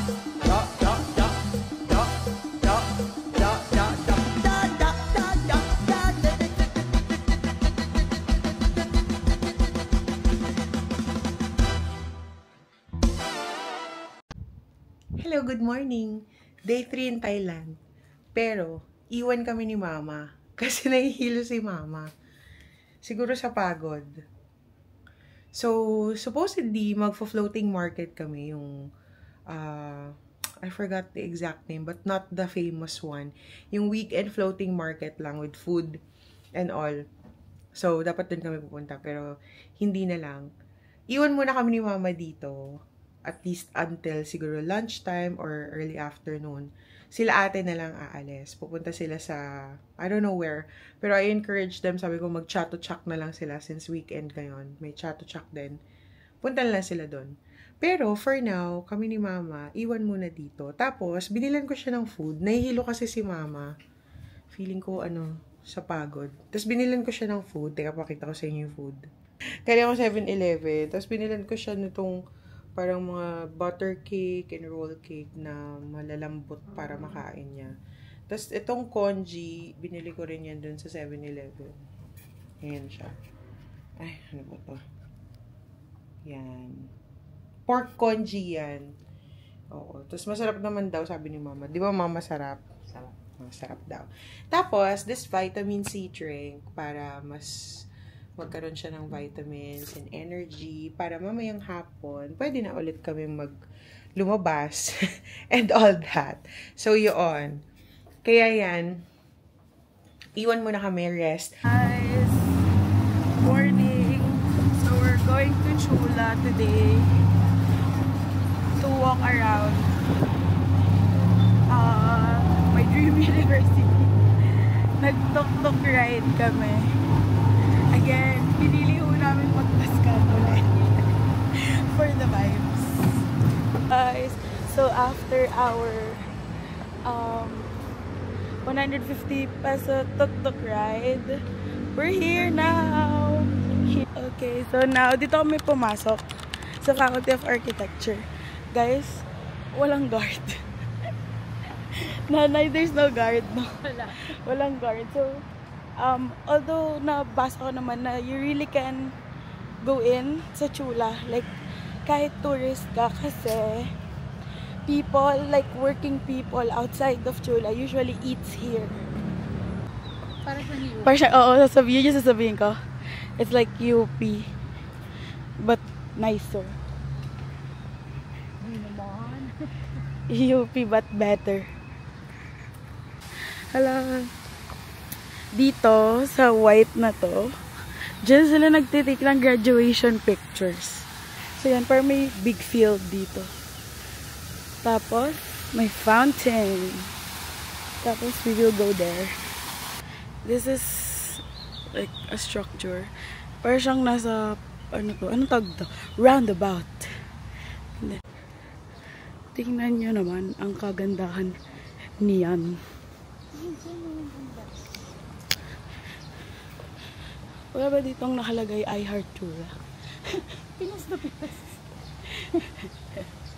Hello, good morning! Day 3 in Thailand. Pero, iwan kami ni Mama. Kasi nahihilo si Mama. Siguro sa pagod. So, supposedly, magfo-floating market kami. Yung, I forgot the exact name, but not the famous one. Yung weekend floating market lang with food and all. So, dapat din kami pupunta. Pero, hindi na lang. Iwan muna kami ni Mama dito. At least until siguro lunchtime or early afternoon. Sila ate na lang aalis. Pupunta sila sa, I don't know where. Pero I encourage them, sabi ko mag-chato-chak na lang sila since weekend ngayon. May chato-chak din. Punta na lang sila doon. Pero for now, kami ni Mama, iwan muna dito. Tapos, binilan ko siya ng food. Nahihilo kasi si Mama. Feeling ko, sa pagod. Tapos binilan ko siya ng food. Teka, pakita ko sa inyo yung food. Kaya ako 7-Eleven. Tapos binilan ko siya nitong parang mga butter cake and roll cake na malalambot para makain niya. Tapos itong congee, binili ko rin yan dun sa 7-Eleven. Ayan siya. Ay, ano ba to? Yan. Pork congee yan. Oo. Tapos masarap naman daw, sabi ni Mama. Di ba Mama masarap? Sarap. Masarap daw. Tapos, this vitamin C drink para mas magkaroon siya ng vitamins and energy para mamayang hapon, pwede na ulit kami lumabas and all that. So, yun. Kaya yan, iwan muna kami, rest. Guys, morning. So, we're going to Chula today to walk around my dream university. Nag-tuk-tuk ride kami. Again, pinili ho namin mag-Pascal ulit for the vibes. Guys, so after our 150 peso tuk-tuk ride, we're here now. Okay, so now dito kami pumasok sa Faculty of Architecture. Guys, walang guard. There's no guard, no? Walang guard. So, although nabasa ko naman na you really can go in sa Chula, like kahit tourist ka, kasi people, like working people outside of Chula usually eats here. Para siya, oo, sasabihin ko. It's like UP, but nicer. UP, but better. Hello. Dito, sa white na to, dyan sila nagtitake ng graduation pictures. So, yan, parang may big field dito. Tapos, may fountain. Tapos, we will go there. This is, like, a structure. Parang siyang nasa, anong tawag to? Roundabout. Tingnan nyo naman ang kagandahan niyan. Wala ba ditong nakalagay I Heart Chula? Pinas na Pinas.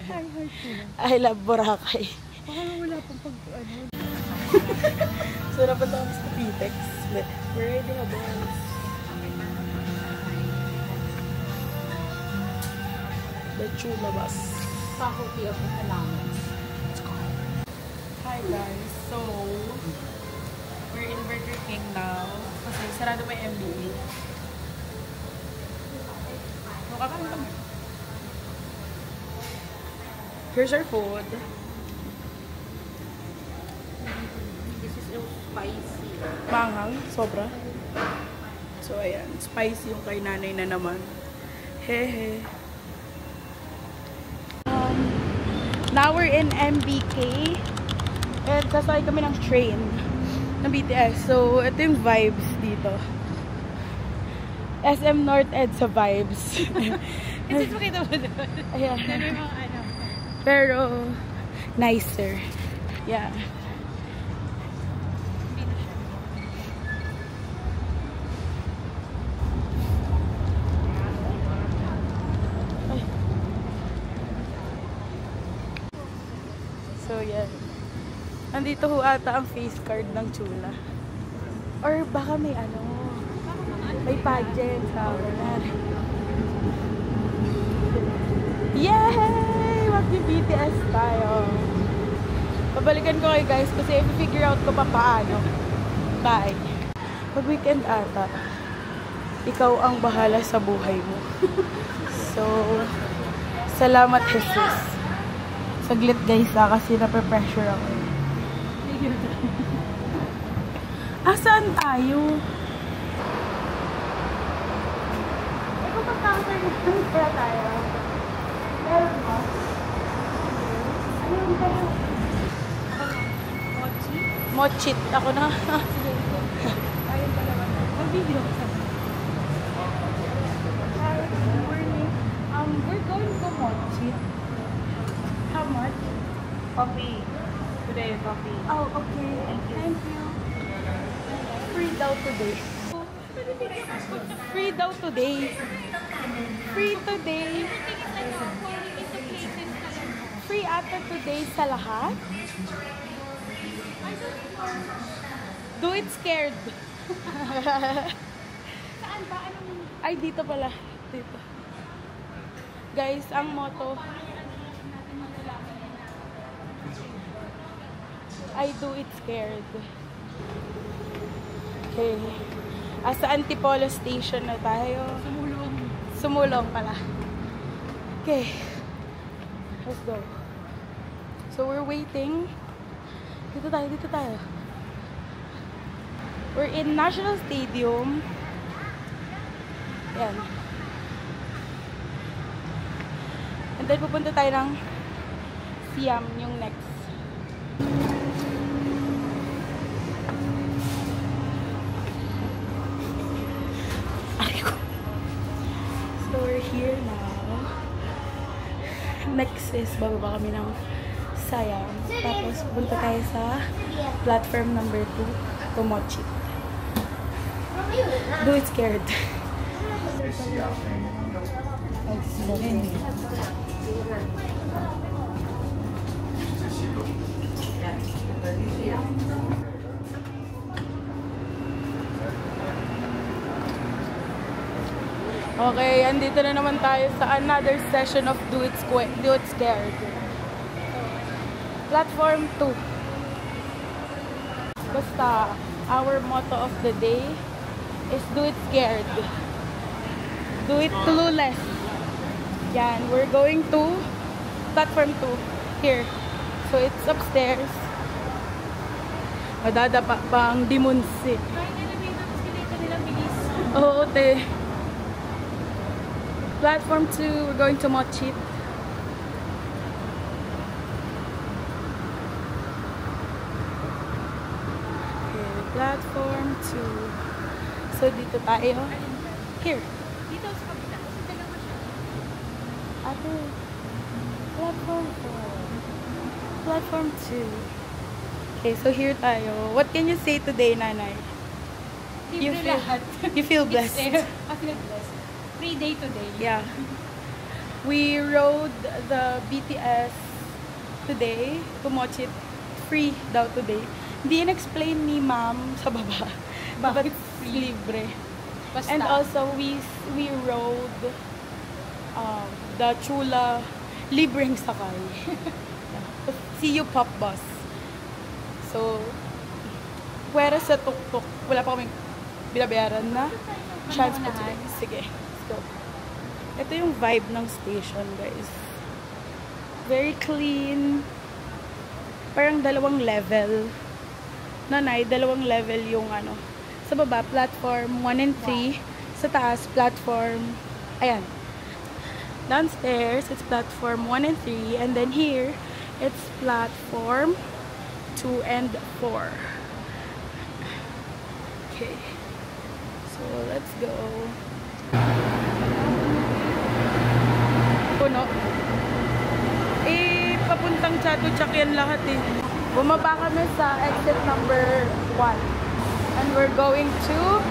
I Heart Chula. I love Boracay. Baka wala pang pag-ano. So, napunta kami sa Pitex. We're ready na, boys. The Chula bus. Faculty of Economics. Hi guys. So, we're in Burger King now. Kasi sarado pa yung MBA. So, kakain kami. Here's our food. This is spicy. Manghang, sobra. So, ayan. Spicy yung kay nanay na naman. Hehe. Now we're in MBK. And sasakay kami ng train ng BTS. So, ito yung vibes dito. SM North EDSA vibes. Kasi makita mo doon. Ayan. Ano yung mga ano? Pero, nicer. Yeah. So, yan. Andito ho ata ang face card ng Chula. Or baka may ano, may pageant sa kunwari. Yay! Mag-BTS tayo. Pabalikan ko kayo guys kasi i-figure out ko pa paano. Bye. Pag weekend ata, ikaw ang bahala sa buhay mo. So, salamat Jesus. Saglit guys kasi nape-pressure ako. Saan tayo? Ikaw pa-counter nito para tayo. Meron mo? Ayun tayo. Mochit. Ako na. Ayun pala ba? Mag-video. Hi, good morning. We're going to Mochit. How much? Coffee. Today, coffee. Oh, okay. Thank you. Free daw today. Free daw today. Free today. Free ata today sa lahat. Do it scared. Saan ba? Anong... Ay, dito pala. Dito. Guys, ang motto. I do it scared. Okay. Sa Antipolo Station na tayo. Sumulong. Sumulong pala. Okay. Let's go. So, we're waiting. Dito tayo, dito tayo. We're in National Stadium. Yan. And then, pupunta tayo ng Siam, yung next. So, we're here now. Next is, bababa kami ng Siam. Tapos, punta tayo sa platform number 2, Mochit. Do it scared. Okay, andito na naman tayo sa another session of Do It Scared. Platform 2. Basta, our motto of the day is do it scared. Do it clueless. Yan, we're going to platform 2 here. So it's upstairs. Madadapa pa ang demonsi. Try na lang yung escalator nila bilis. Oo, te. Platform 2, we're going to Mochit. Okay, platform 2. So, dito tayo. Here. Dito sa kabila. Kasi dalawa siya. Ate. Platform 4. Platform 2. Okay, so here tayo. What can you say today, Nanay? Libre lahat. You feel blessed. I feel blessed. Free day today. Yeah. We rode the BTS today to Mochit. Free daw today. Hindi in-explain ni ma'am sa baba. But libre. Basta. And also, we rode the Chula libreng sakay. See you pop bus. So, pwera sa tuk-tuk. Wala pa kaming binabayaran na chance po today. Sige. So, ito yung vibe ng station, guys. Very clean. Parang dalawang level. Nanay, dalawang level yung ano. Sa baba, platform 1 and 3. Sa taas, platform, ayan. Downstairs, it's platform 1 and 3. And then here, it's platform 2 and 4. Okay. So, let's go. Puno. Papuntang Chatuchak yan lahat eh. Bumaba kami sa exit number 1. And we're going to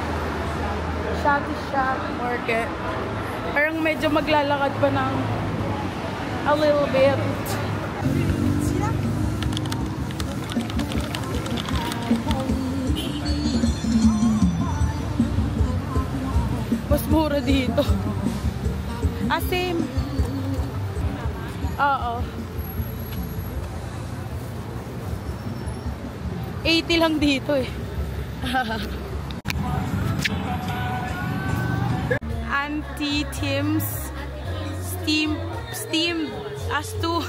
Chatuchak Market. Parang medyo maglalakad pa ng a little bit. dito. Ah, same. Oo. 80 lang dito eh. Auntie Tim's steamed astu.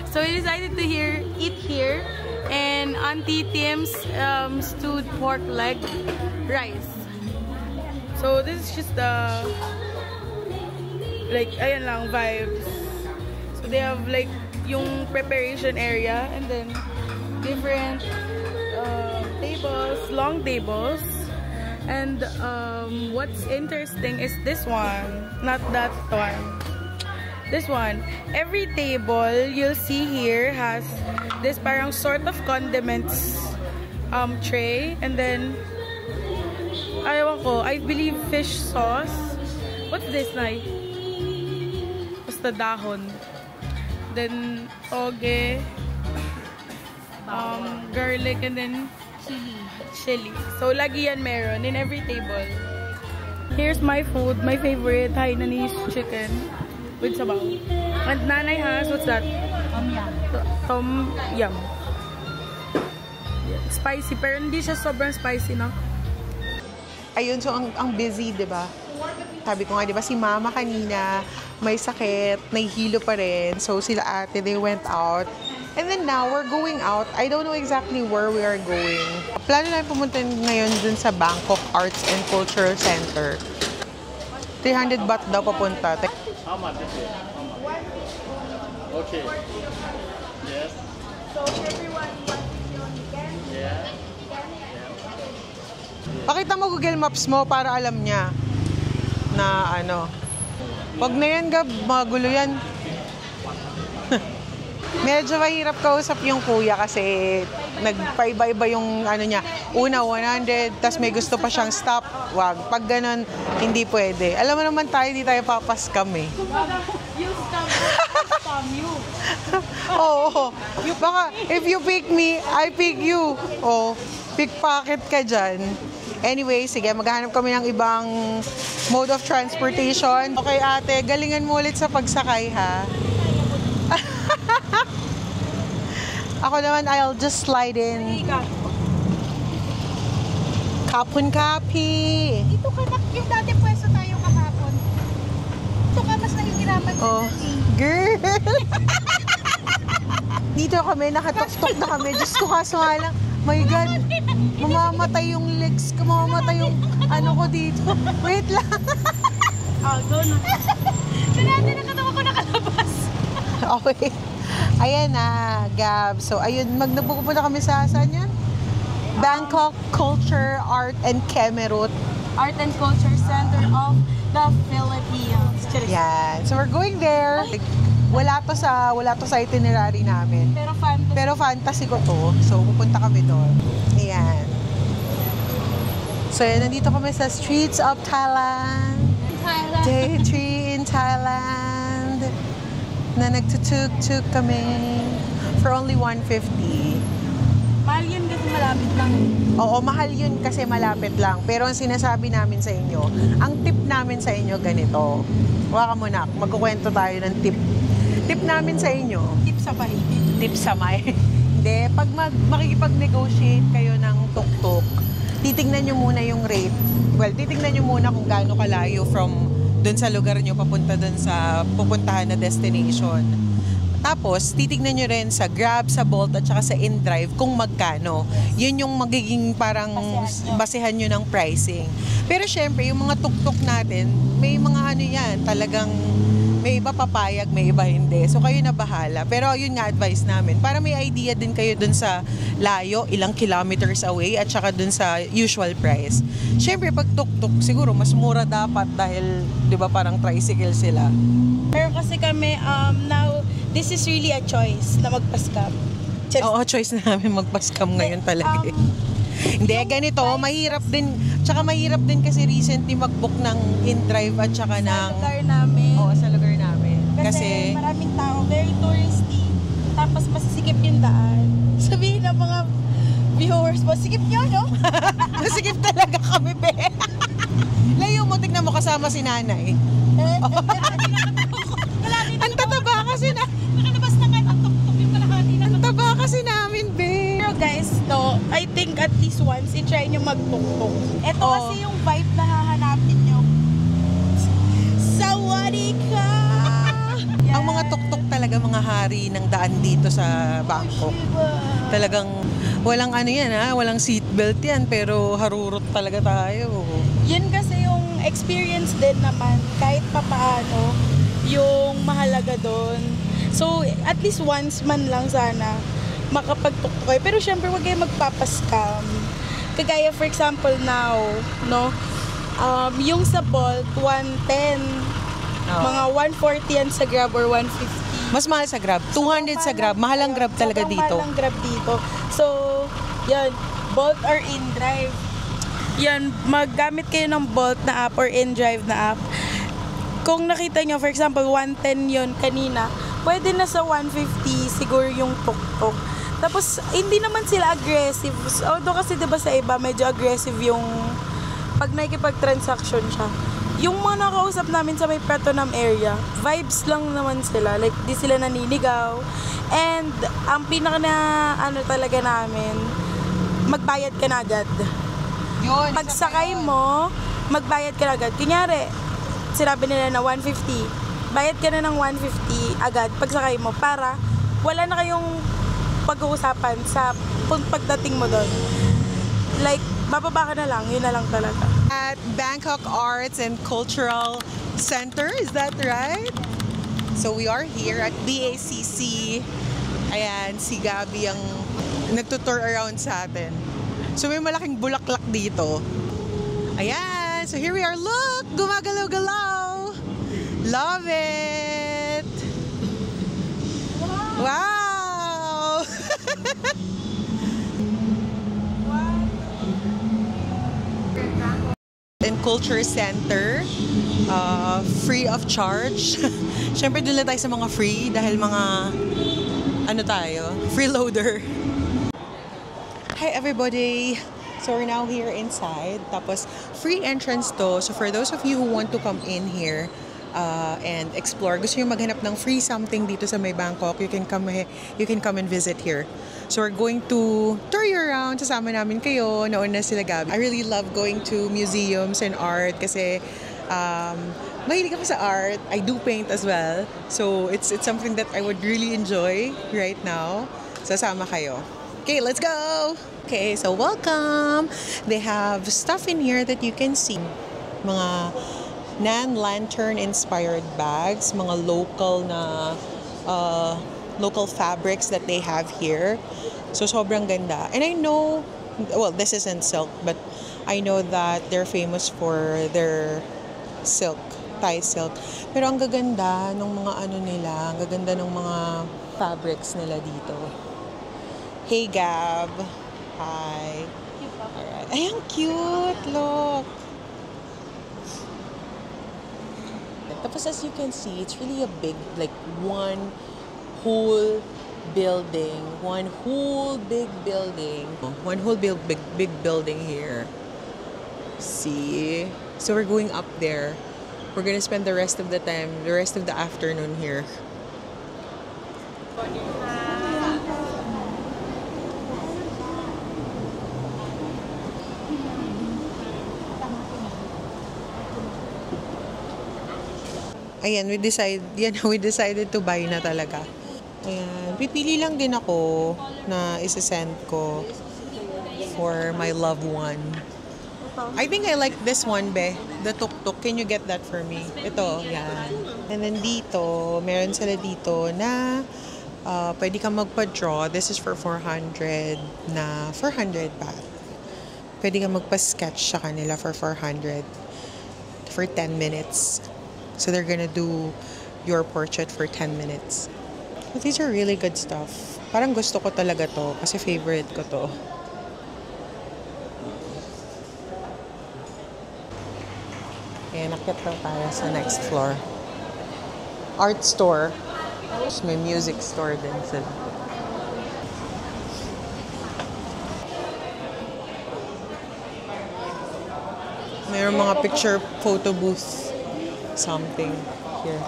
So we decided to eat here, and Auntie Tim's stewed pork leg rice. So this is just the like ayan lang vibes. So they have like yung preparation area and then different tables, long tables. And what's interesting is this one, not that one. This one. Every table you'll see here has this parang sort of condiments tray, and then ayaw ko, I believe fish sauce. What's this, Nay? Basta dahon. Then toge, garlic, and then chili. So, lagi yan meron in every table. Here's my food, my favorite, Hainanese chicken with sabaw. And Nanay has, what's that? Tom yum. Tom yum. Spicy, pero hindi siya sobrang spicy, no? Ayun, so ang busy, di ba? Sabi ko nga, di ba, si Mama kanina, may sakit, nahihilo pa rin. So, sila ate, they went out. And then now, we're going out. I don't know exactly where we are going. Plano namin pumunta ngayon dun sa Bangkok Arts and Cultural Center. 300 baht daw papunta. How much is it? How much? Okay. Yes. So everyone wants to go again? Yeah. Pakita mo Google Maps mo para alam niya na ano. Wag na yan, Gab. Magulo yan. Medyo mahirap kausap yung kuya kasi nagpaiba-iba yung ano niya. Una, 100, tas may gusto pa siyang stop. Wag. Pag ganun, hindi pwede. Alam mo naman tayo, hindi tayo papaskam eh. You scam you. Oo. Baka, if you pick me, I pick you. Oh, pickpocket ka dyan. Anyway, sige, maghahanap kami ng ibang mode of transportation. Okay, ate, galingan mo ulit sa pagsakay, ha? Ako naman, I'll just slide in. Kapun kapi. Dito ka na, yung dati pwesto tayo kahapon. Dito ka, mas nahihirapan ka Oh, na eh. girl. Dito kami, nakatok-tok na kami. Diyos ko, kaso nga lang, my God, mamamatay yung legs ko, mamamatay yung ano ko dito. Wait lang. Oh, go na. Dati nakatawa ko nakalabas. Okay. Ayan na, Gab. So, ayun, magnapupunta kami sa, saan yan? Bangkok Culture, Art, and Kemerut. Art and Culture Center of the Philippines. Yan. So, we're going there. Wala to sa itinerary namin. Pero fantasy ko to. So, pupunta kami doon. Ayan. So, yan, nandito kami sa streets of Thailand. Day 3 in Thailand. Na nagtutuk-tuk kami for only 150. Mahal yun kasi malapit lang. Oo, mahal yun kasi malapit lang. Pero ang sinasabi namin sa inyo, ang tip namin sa inyo ganito. Waka mo na, magkukwento tayo ng tip. Tip namin sa inyo. Tip sa bahay. Tip sa may. Hindi, pag makikipag-negotiate kayo ng tuk-tuk, titingnan nyo muna yung rate. Well, titingnan nyo muna kung gaano kalayo from dun sa lugar nyo papunta dun sa pupuntahan na destination. Tapos, titignan nyo rin sa Grab, sa Bolt, at saka sa InDrive kung magkano. Yun yung magiging parang basehan nyo ng pricing. Pero syempre, yung mga tuk-tuk natin, may mga ano yan, talagang may iba papayag, may iba hindi. So, kayo na bahala. Pero yun nga advice namin. Para may idea din kayo dun sa layo, ilang kilometers away, at saka dun sa usual price. Syempre, pag tuk-tuk, siguro mas mura dapat dahil, di ba, parang tricycle sila. Pero kasi kami, now, this is really a choice na magpa-scam. Oo, choice na namin magpa-scam ngayon talaga. Hindi, ganito, mahirap din. Tsaka mahirap din kasi recently mag-book ng InDrive at saka ng... lugar namin. Oo, sa lugar namin. Kasi maraming tao, very touristy. Tapos masisikip yung daan. Sabihin ng mga viewers mo, sikip nyo, no? Masikip talaga kami, be. Layo mo, tignan mo kasama si nanay. Ang tataba kasi na. Nakalabas na nga ang tuk-tuk yung kalahati na. Ang taba kasi namin, babe. Pero guys, to, I think at least once, i-try nyo magtuktok. Ito Oh. kasi yung vibe na hahanapin nyo. Sawadee ka! Ang mga tuktok talaga mga hari ng daan dito sa Bangkok. Talagang walang ano yan ha, walang seatbelt yan, pero harurot talaga tayo. Yun kasi yung experience din naman, kahit papaano, yung mahalaga doon. So, at least once man lang sana makapagtuktok kayo. Pero syempre, huwag kayo magpapascam. Kagaya, for example, now, no? Yung sa Bolt, 110. Oh. Mga 140 yan sa Grab or 150. Mas mahal sa Grab. 200 sa Grab. Mahal ang Grab talaga Sobrang dito. mahal ang Grab dito. So, yan, Bolt or InDrive. Yan, maggamit kayo ng Bolt na app or InDrive na app. Kung nakita nyo, for example, 110 yon kanina, pwede na sa 150 siguro yung tuk-tuk. Tapos, hindi naman sila aggressive. Although kasi diba sa iba, medyo aggressive yung pag nakikipag-transaction siya. Yung mga nakausap namin sa may Pratunam area, vibes lang naman sila. Like, di sila naninigaw. And, ang pinaka na, ano talaga namin, magbayad ka na agad. Yun, Pagsakay mo, magbayad ka na agad. Kunyari, sinabi nila na 150. Bayad ka na ng 150 agad pagsakay mo para wala na kayong pag-uusapan sa pagdating mo doon. Like, bababa ka na lang. Yun na lang talaga. At Bangkok Arts and Cultural Center, is that right? So we are here at BACC. Ayan, si Gabi ang nagtutour around sa atin. So may malaking bulaklak dito. Ayan, so here we are. Look! Gumagalaw-galaw! Love it! Wow! And Culture Center, free of charge. Siyempre doon lang tayo sa mga free dahil mga ano tayo, freeloader. Hi everybody! So we're now here inside. Tapos free entrance to. So for those of you who want to come in here and explore, gusto nyo maghanap ng free something dito sa may Bangkok, you can come and visit here. So we're going to tour you around. Sasama namin kayo. Nauna sila Gabi. I really love going to museums and art kasi mahilig ako sa art. I do paint as well. So it's something that I would really enjoy right now. Sasama kayo. Okay, let's go! Okay, so welcome! They have stuff in here that you can see. Mga Nan-lantern inspired bags, mga local na local fabrics that they have here. So sobrang ganda. And I know, well, this isn't silk, but I know that they're famous for their silk, Thai silk. Pero ang gaganda ng mga ano nila, ang gaganda ng mga fabrics nila dito. Hey Gab. Hi. Alright. Ay, ang cute. Look. Tapos as you can see, it's really a big, like one whole building. One whole big building. One whole big building here. See? So we're going up there. We're gonna spend the rest of the time, the rest of the afternoon here. Ayan, we decided to buy na talaga. Ayan, pipili lang din ako na isa-send ko for my loved one. I think I like this one, be. The tuk-tuk. Can you get that for me? Ito, yan. And then dito, meron sila dito na pwede kang magpa-draw. This is for 400 na 400 baht. Pwede kang magpa-sketch sa kanila for 400 for 10 minutes. So they're gonna do your portrait for 10 minutes. But these are really good stuff. Parang gusto ko talaga to kasi favorite ko to. Ayan, nakit na tayo sa next floor. Art store. May music store din sila. May Mayroong mga picture photo booth something here.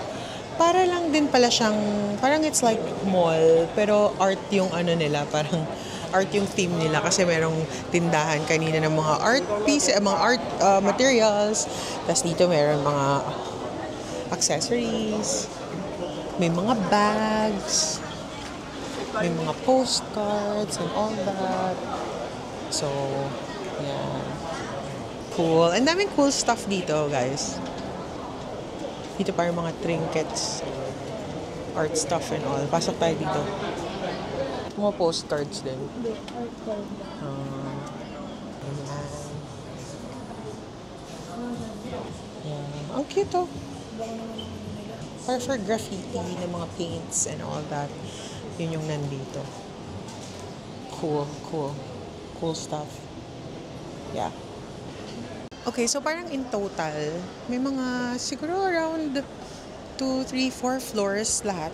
Para lang din pala siyang, parang it's like mall, pero art yung ano nila, parang art yung theme nila kasi merong tindahan kanina ng mga art pieces, mga art materials. Tapos dito meron mga accessories, may mga bags, may mga postcards and all that. So, yeah. Cool. Ang daming cool stuff dito, guys. Dito pa yung mga trinkets, art stuff and all. Pasok tayo dito. Mga postcards din. Yeah. Ang cute oh. Para for graffiti ng mga paints and all that. Yun yung nandito. Cool, cool. Cool stuff. Yeah. Okay, so parang in total, may mga siguro around 2, 3, 4 floors lahat.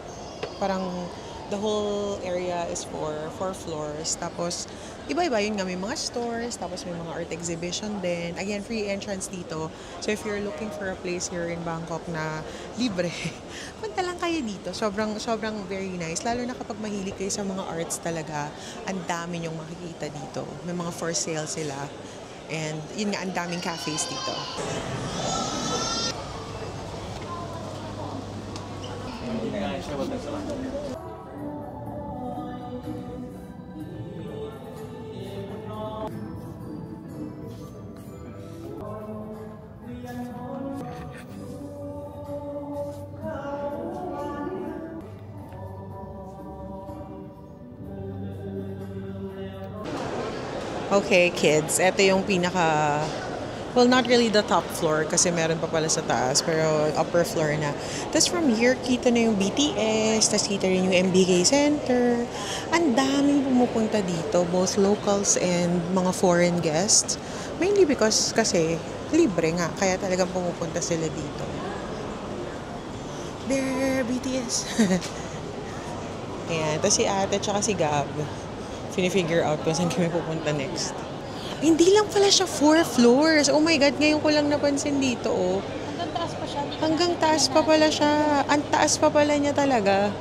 Parang the whole area is for 4 floors. Tapos, iba-iba yun nga. May mga stores, tapos may mga art exhibition din. Again, free entrance dito. So if you're looking for a place here in Bangkok na libre, punta lang kayo dito. Sobrang very nice. Lalo na kapag mahilig kayo sa mga arts talaga, ang dami nyong makikita dito. May mga for sale sila. And yun nga, ang daming cafes dito. Okay, kids. Ito yung pinaka... Well, not really the top floor kasi meron pa pala sa taas, pero upper floor na. Tapos from here, kita na yung BTS, tapos kita rin yung MBK Center. Ang daming pumupunta dito, both locals and mga foreign guests. Mainly because kasi libre nga, kaya talagang pumupunta sila dito. There, BTS. Ayan, tapos si ate tsaka si Gab, fini-figure out kung saan kami pupunta next. Hindi lang pala siya 4 floors. Oh my God, ngayon ko lang napansin dito, oh. Hanggang taas pa siya. Hanggang taas pa pala siya. Ang taas pa pala niya talaga.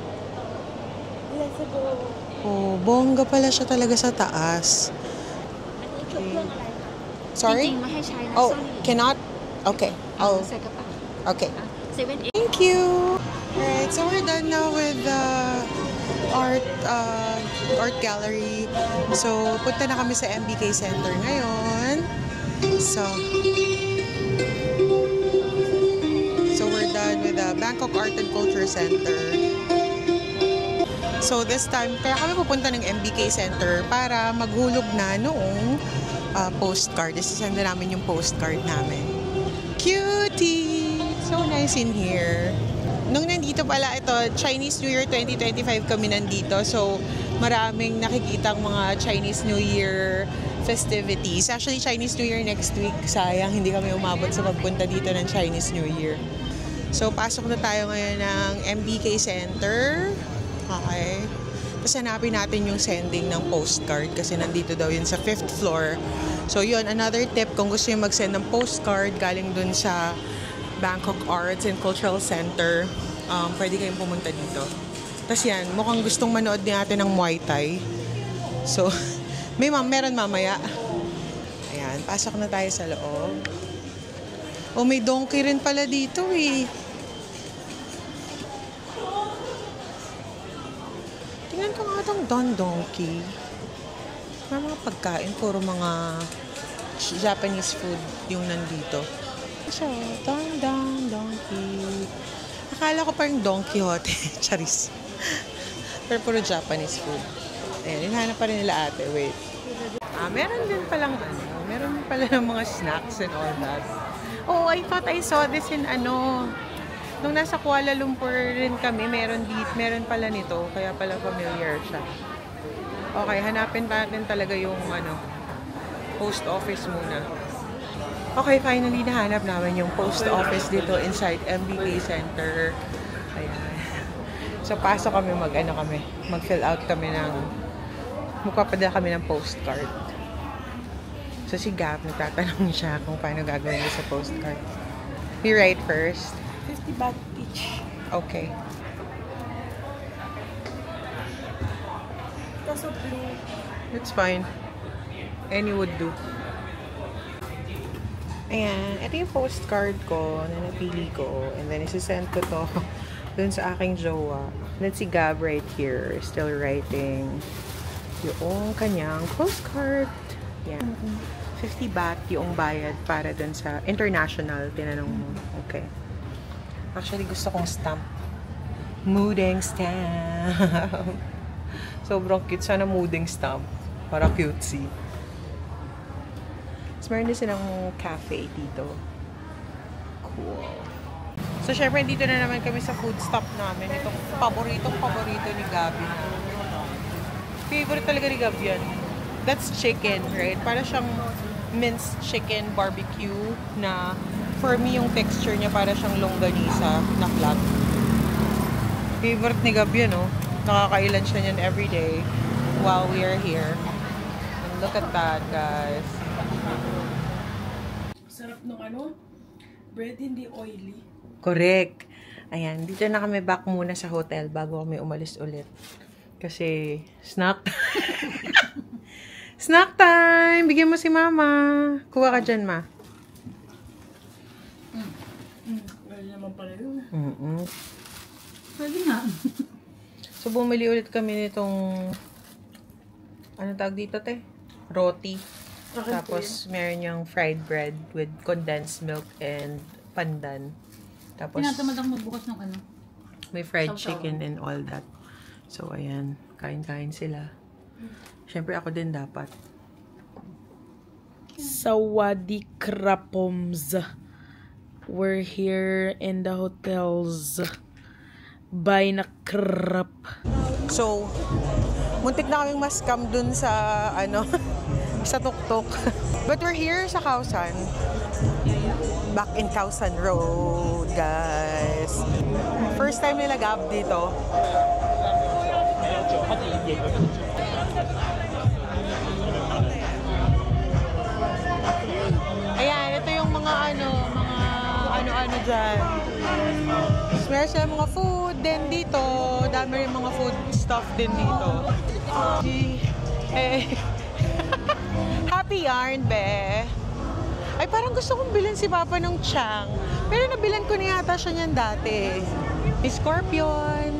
Let's go. Oh, bongga pala siya talaga sa taas. Okay. Sorry? Oh, cannot? Okay. I'll... Okay. Thank you. Alright, so we're done now with the art gallery. So, punta na kami sa MBK Center ngayon. So we're done with the Bangkok Art and Culture Center. So this time, kaya kami pupunta ng MBK Center para maghulog na noong postcard. Isasend na namin yung postcard namin. Cutie! So nice in here. Nung nandito pala ito, Chinese New Year 2025 kami nandito. So, maraming nakikitang mga Chinese New Year festivities. Actually, Chinese New Year next week. Sayang, hindi kami umabot sa pagpunta dito ng Chinese New Year. So, pasok na tayo ngayon ng MBK Center. Okay. Tapos hanapin natin yung sending ng postcard kasi nandito daw yun sa 5th floor. So, yun, another tip. Kung gusto nyo mag-send ng postcard galing dun sa Bangkok Arts and Cultural Center, pwede kayong pumunta dito. Tapos yan, mukhang gustong manood din natin ng Muay Thai. So, meron mamaya. Ayan, pasok na tayo sa loob. Oh, may donkey rin pala dito eh. Tingnan ko nga itong Don Donkey. May mga pagkain, puro mga Japanese food yung nandito. So, Don Donkey. Akala ko parang Don Quixote. Charis. Pero puro Japanese food. Ayan, hinahanap pa rin nila ate. Wait. Meron din palang meron pala ng mga snacks and all that. Oh, I thought I saw this in nung nasa Kuala Lumpur rin kami, meron pala nito. Kaya pala familiar siya. Okay, hanapin natin talaga yung post office muna. Okay, finally nahanap namin yung post office dito inside MBK Center. Ayan. So, pasok kami mag-fill out kami magpapadala kami ng postcard. So si Gab, nagtatanong siya kung paano gagawin niya sa postcard. We write first. 50 baht each. Okay. Kaso blue. It's fine. Any would do. Ayan, ito yung postcard ko na napili ko. And then, isisend ko to dun sa aking jowa. Then si Gab right here, still writing yung kanyang postcard. Yan. 50 baht yung bayad para dun sa international. Tinanong mo. Okay. Actually, gusto kong stamp. Mooding stamp. Sobrang cute. Sana mooding stamp. Para cutesy. So, meron din silang cafe dito. Cool. So, syempre, dito na naman kami sa food stop namin. Itong paborito ni Gabi. Favorite talaga ni Gabi yan. That's chicken, right? Para siyang minced chicken barbecue na for me yung texture niya para siyang longganisa na flat. Favorite ni Gabi yan, no? Nakakailan siya niyan everyday while we are here. And look at that, guys. Sarap nung ano? Bread hindi oily. Correct. Ayan, dito na kami back muna sa hotel bago kami umalis ulit. Kasi, snack time. Snack time! Bigyan mo si Mama. Kuha ka dyan, Ma. Pwede naman pala yun. Pwede nga. So, bumili ulit kami nitong ano tawag dito, te? Roti. Tapos, meron yung fried bread with condensed milk and pandan. Tapos, Tinatamad ako magbukas ng ano. may fried chicken and all that. So, ayan. Kain-kain sila. Siyempre, ako din dapat. Sawadee Krapoms. We're here in the hotels. Buy na crap. So, muntik na kaming ma-scam dun sa, ano, sa tuktok. But we're here sa Khao San. Back in Khao San Road, guys. First time nila Gab dito. Ayan, ito yung mga ano dyan. Meron sila mga food din dito. Dami rin mga food stuff din dito. Happy yarn, be. Ay, parang gusto kong bilhin si Papa ng Chang. Pero nabilan ko na yata siya niyan dati. May scorpion.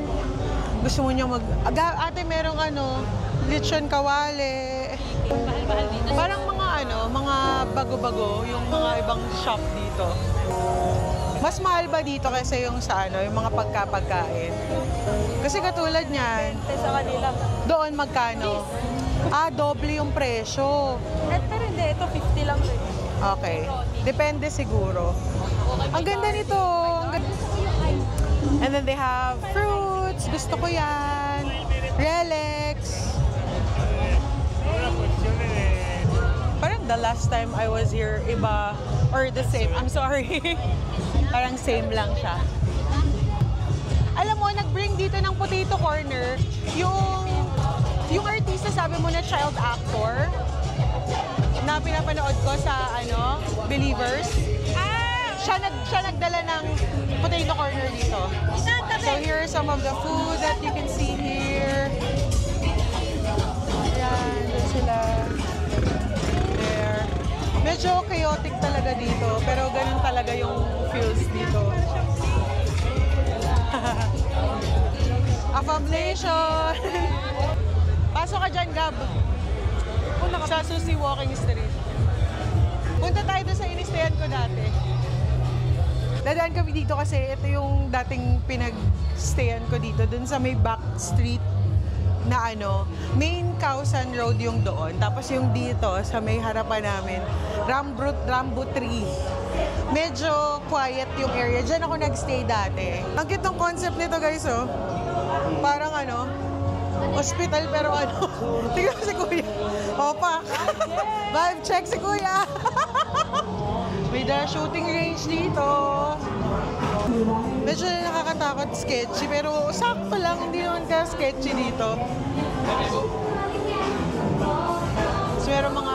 Gusto mo niya ate, merong lechon kawale. Parang mga bago-bago yung mga ibang shop dito. Mas mahal ba dito kaysa yung sa yung mga pagkain? Kasi katulad niyan, Sa kanila. doon magkano? Doble yung presyo. Pero hindi, ito 50 lang rin. Okay. Depende siguro. Ang ganda nito. And then they have fruits. Gusto ko yan. Relics. Parang the last time I was here, iba, or the same. I'm sorry. Parang same lang siya. Alam mo, nag-bring dito ng Potato Corner yung artista, sabi mo na child actor na pinapanood ko sa Believers. Siya nagdala ng Potato Corner dito. So here are some of the food that you can see here. Ayan, doon sila. There. Medyo chaotic talaga dito, pero ganun talaga yung feels dito. Affirmation! Pasok ka dyan, Gab. Sa Susi Walking Street. Punta tayo doon sa inistayan ko dati. Dadaan kami dito kasi ito yung dating pinag-stayan ko dito. Doon sa may back street na main Khao San Road yung doon. Tapos yung dito, sa may harapan namin, Rambo Tree. Medyo quiet yung area. Diyan ako nag-stay dati. Ang cute ng concept nito, guys, oh. Parang hospital pero tingnan mo si Kuya. Opa. Vibe check si Kuya. May shooting range dito. Medyo nakakatakot, sketchy, pero sakto lang, hindi naman ka sketchy dito. So meron mga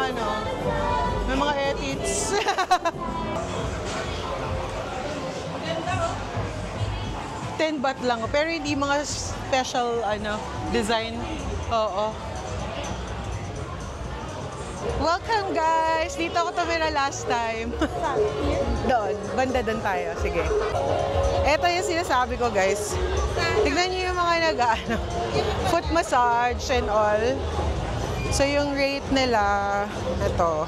$10 lang. Pero hindi mga special, design. Oo. Welcome, guys! Dito ako tumira last time. Doon. Banda doon tayo. Sige. Ito yung sinasabi ko, guys. Tignan niyo yung mga foot massage and all. So, yung rate nila, ito.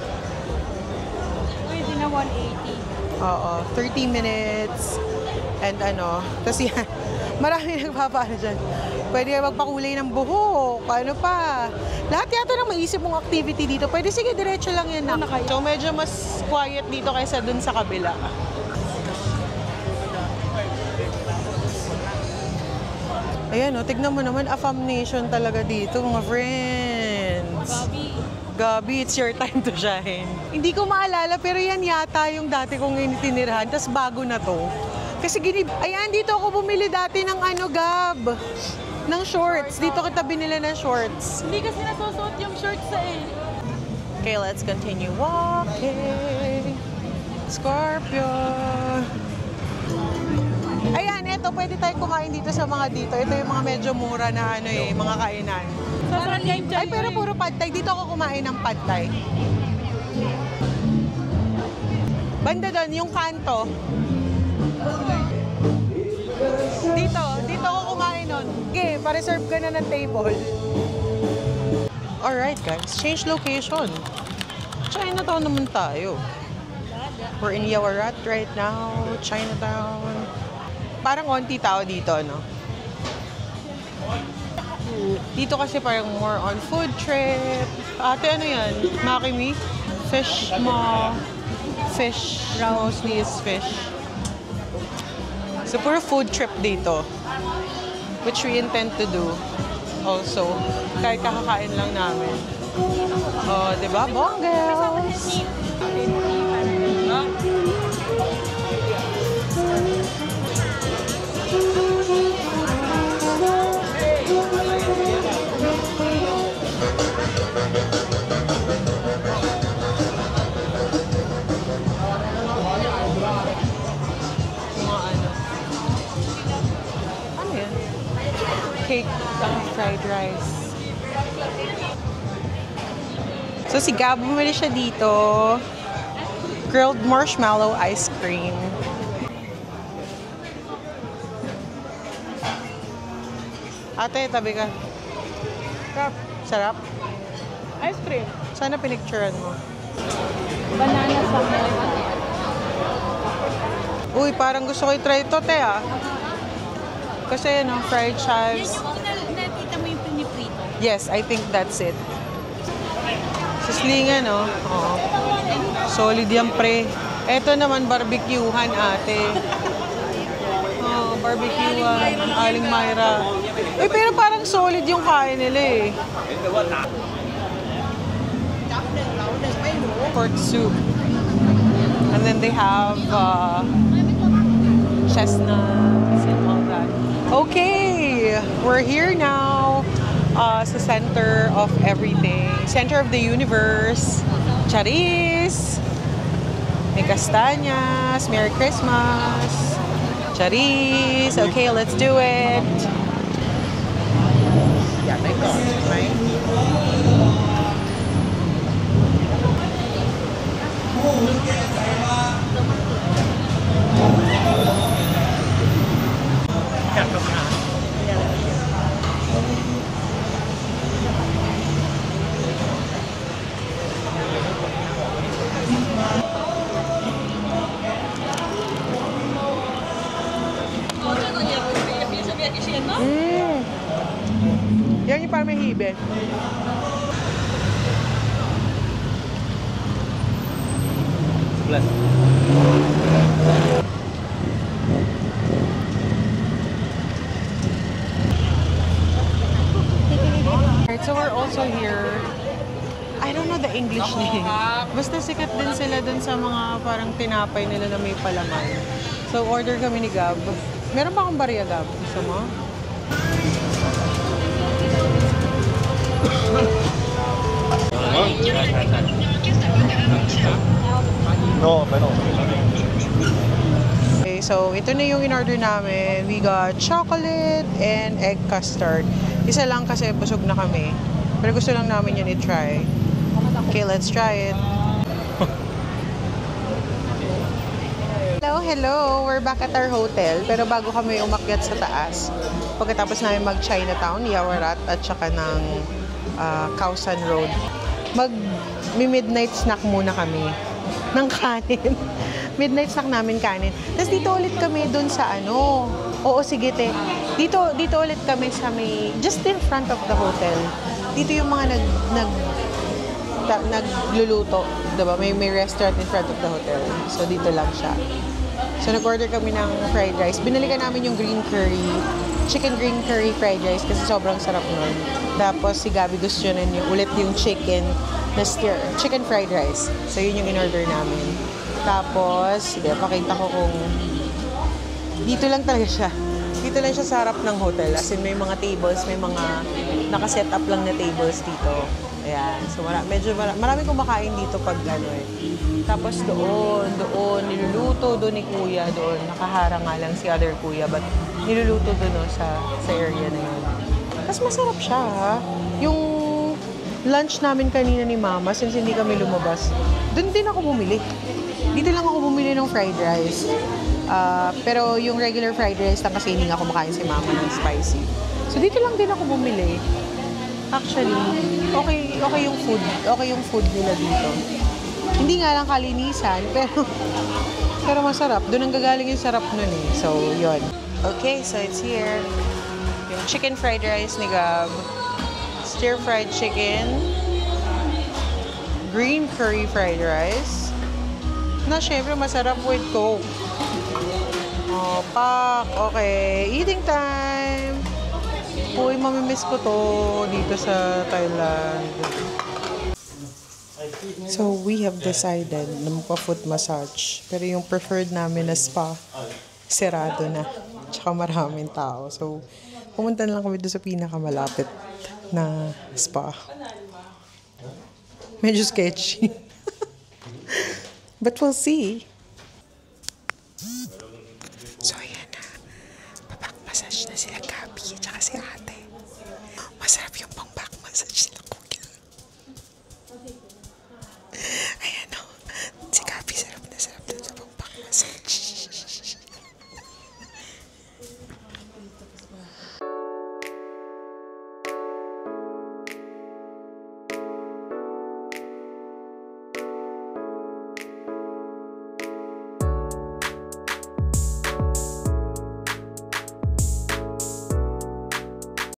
Pwede na 180. Oo. 30 minutes. And tapos yan. Marami nagpapaano dyan. Pwede ka magpakulay ng buhok. Ano pa. Lahat yata ng maisip mong activity dito. Pwede, sige, diretso lang yan na. So, medyo mas quiet dito kaysa dun sa kabila. Ayan, tignan mo naman. Affam Nation talaga dito, mga friends. Gabi, it's your time to shine. Hindi ko maalala, pero yan yata yung dati kong initinirahan. Tapos bago na to. Kasi ayan, dito ako bumili dati ng Gab. Ng shorts. Dito kita binili ng shorts. Hindi kasi nasusuot yung shorts Okay, let's continue walking. Scorpio. Ayan, eto, pwede tayo kumain dito sa mga dito. Ito yung mga medyo mura na mga kainan. Ay, pero puro pad thai. Dito ako kumain ng pad thai. Banda doon, yung kanto. Dito ako kumain nun. Okay, pa-reserve ka na ng table. Alright guys, change location. Chinatown naman tayo. We're in Yawarat right now, Chinatown. Parang konti tao dito, no? Dito kasi parang more on food trip. Ate, ano yan? Makimi? Fish mo. Fish. Mostly is fish. So, puro food trip dito. Which we intend to do also. Kahit kakakain lang namin. Oh, diba? Bonggels! Cake, fried rice. So si Gab, bumili siya dito. Grilled marshmallow ice cream. Ate, tabi ka. Sarap. Sarap? Ice cream. Sana pinicturean mo. Banana sa Uy, parang gusto ko i-try ito, te, Kasi, fried chives. Nakita mo yung piniprito? Yes, I think that's it. Sislingan, Oo. Solid yan, pre. Ito naman, barbecuehan, ate. Oh, barbecuehan. Aling Myra. Pero parang solid yung kain nila, Pork soup. And then they have chestnuts and all that. Okay, we're here now sa center of everything. Center of the universe. Charis! May castañas. Merry Christmas! Charis! Okay, let's do it! Yeah, they go, right? Yan yung parang may hibe. Plus. Alright, so we're also here. I don't know the English name. Basta sikat din sila dun sa mga parang tinapay nila na may palaman. So order kami ni Gab. Meron ba akong barya, Gab? Gusto mo? No, but no. Okay, so ito na yung in-order namin. We got chocolate and egg custard. Isa lang kasi busog na kami. Pero gusto lang namin yun i-try. Okay, let's try it. Hello! We're back at our hotel. Pero bago kami umakyat sa taas, pagkatapos namin mag-Chinatown, Yawarat, at saka ng Khao San Road, mag-midnight snack muna kami ng kanin. Midnight snack namin kanin. Tapos dito ulit kami dun sa ano. Oo, sige te. Dito ulit kami sa may, just in front of the hotel. Dito yung mga nagluluto. Diba? May restaurant in front of the hotel. So dito lang siya. So nag-order kami ng fried rice. Binalikan namin yung chicken green curry fried rice kasi sobrang sarap nun. Tapos si Gabi gusto yun ulit yung chicken fried rice. So yun yung in-order namin. Tapos, sige, pakita ko kung dito lang talaga siya. Dito lang siya sa harap ng hotel. As in, may mga tables, may mga nakaset up lang na tables dito. Ayan. So, medyo maraming kumakain dito pag ano eh. Tapos doon, niluluto doon ni Kuya, doon. Nakaharang nga lang si other Kuya, but niluluto doon sa area na yun. Tapos masarap siya, ha? Yung lunch namin kanina ni Mama, since hindi kami lumabas, doon din ako bumili. Dito lang ako bumili ng fried rice. Pero yung regular fried rice lang kasi hindi nga kumakain si Mama ng spicy. So dito lang din ako bumili. Actually, okay yung food. Okay yung food nila dito. Hindi nga lang kalinisan, pero masarap. Doon ang gagaling yung sarap nun eh. So, yun. Okay, so it's here. Yung chicken fried rice ni Gab. Stir-fried chicken. Green curry fried rice. Na syempre masarap with Coke. Oh, pak. Okay. Eating time. Uy, mamimiss ko to dito sa Thailand. So, we have decided na magpa-foot massage. Pero yung preferred namin na spa, serado na. Tsaka maraming tao. So, pumunta na lang kami doon sa pinakamalapit na spa. Medyo sketchy. But we'll see.